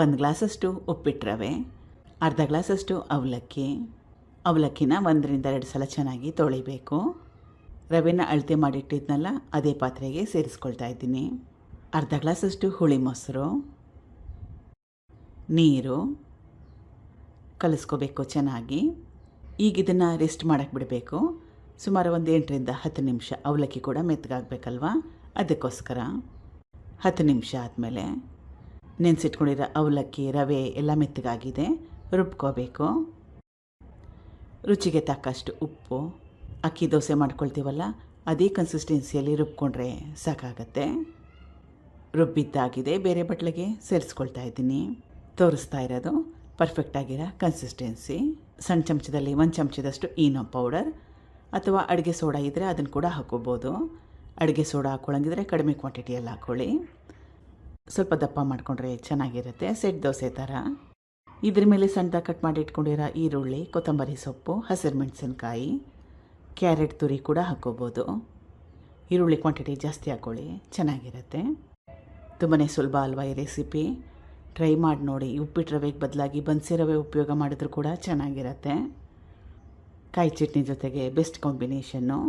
1 ಗ್ಲಾಸಷ್ಟು ಉಪ್ಪಿಟ್ಟು ರವೆ, ಅರ್ಧ ಗ್ಲಾಸಷ್ಟು ಅವಲಕ್ಕಿನ 1 ರಿಂದ 2 ಸಲ ಚೆನ್ನಾಗಿ ತೊಳಿಬೇಕು. ರವೆನ ಅಳತೆ ಮಾಡಿಟ್ಟಿದ್ನಲ್ಲ ಅದೇ ಪಾತ್ರೆಗೆ ಸೇರಿಸ್ಕೊಳ್ತಾ ಇದ್ದೀನಿ. ಅರ್ಧ ಗ್ಲಾಸಷ್ಟು ಹುಳಿ ಮೊಸರು, ನೀರು ಕಲಿಸ್ಕೋಬೇಕು ಚೆನ್ನಾಗಿ. ಈಗ ಇದನ್ನು ರೆಸ್ಟ್ ಮಾಡೋಕ್ಕೆ ಬಿಡಬೇಕು. ಸುಮಾರು ಒಂದು 8 ರಿಂದ 10 ನಿಮಿಷ. ಅವಲಕ್ಕಿ ಕೂಡ ಮೆತ್ತಗಾಗಬೇಕಲ್ವ, ಅದಕ್ಕೋಸ್ಕರ 10 ನಿಮಿಷ ಆದಮೇಲೆ ನೆನೆಸಿಟ್ಕೊಂಡಿರೋ ಅವಲಕ್ಕಿ ರವೆ ಎಲ್ಲ ಮೆತ್ತಗಾಗಿದೆ, ರುಬ್ಕೋಬೇಕು. ರುಚಿಗೆ ತಕ್ಕಷ್ಟು ಉಪ್ಪು, ಅಕ್ಕಿ ದೋಸೆ ಮಾಡ್ಕೊಳ್ತೀವಲ್ಲ ಅದೇ ಕನ್ಸಿಸ್ಟೆನ್ಸಿಯಲ್ಲಿ ರುಬ್ಕೊಂಡ್ರೆ ಸಾಕಾಗತ್ತೆ. ರುಬ್ಬಿದ್ದಾಗಿದೆ, ಬೇರೆ ಬಟ್ಲಿಗೆ ಸೇರಿಸ್ಕೊಳ್ತಾ ಇದ್ದೀನಿ. ತೋರಿಸ್ತಾ ಇರೋದು ಪರ್ಫೆಕ್ಟಾಗಿರೋ ಕನ್ಸಿಸ್ಟೆನ್ಸಿ. ಸಣ್ಣ ಚಮಚದಲ್ಲಿ 1 ಚಮಚದಷ್ಟು ಈನೋ ಪೌಡರ್ ಅಥವಾ ಅಡುಗೆ ಸೋಡಾ ಇದ್ದರೆ ಅದನ್ನು ಕೂಡ ಹಾಕೋಬೋದು. ಅಡುಗೆ ಸೋಡಾ ಹಾಕ್ಕೊಳ್ಳಂಗಿದ್ರೆ ಕಡಿಮೆ ಕ್ವಾಂಟಿಟಿಯಲ್ಲಿ ಹಾಕ್ಕೊಳ್ಳಿ. ಸ್ವಲ್ಪ ದಪ್ಪ ಮಾಡಿಕೊಂಡ್ರೆ ಚೆನ್ನಾಗಿರುತ್ತೆ, ಸೆಟ್ ದೋಸೆ ಥರ. ಇದ್ರ ಮೇಲೆ ಸಣ್ಣದಾಗಿ ಕಟ್ ಮಾಡಿ ಇಟ್ಕೊಂಡಿರೋ ಈರುಳ್ಳಿ, ಕೊತ್ತಂಬರಿ ಸೊಪ್ಪು, ಹಸಿರು ಮೆಣಸಿನ್ಕಾಯಿ, ಕ್ಯಾರೆಟ್ ತುರಿ ಕೂಡ ಹಾಕ್ಕೋಬೋದು. ಈರುಳ್ಳಿ ಕ್ವಾಂಟಿಟಿ ಜಾಸ್ತಿ ಹಾಕ್ಕೊಳ್ಳಿ, ಚೆನ್ನಾಗಿರುತ್ತೆ. ತುಂಬಾ ಸುಲಭ ಅಲ್ವಾ ಈ ರೆಸಿಪಿ, ಟ್ರೈ ಮಾಡಿ ನೋಡಿ. ಉಪ್ಪಿಟ್ಟು ರವೆಗೆ ಬದಲಾಗಿ ಬನ್ಸಿ ರವೆ ಉಪಯೋಗ ಮಾಡಿದ್ರೂ ಕೂಡ ಚೆನ್ನಾಗಿರುತ್ತೆ. ಕಾಯಿ ಚಟ್ನಿ ಜೊತೆಗೆ ಬೆಸ್ಟ್ ಕಾಂಬಿನೇಷನ್ನು.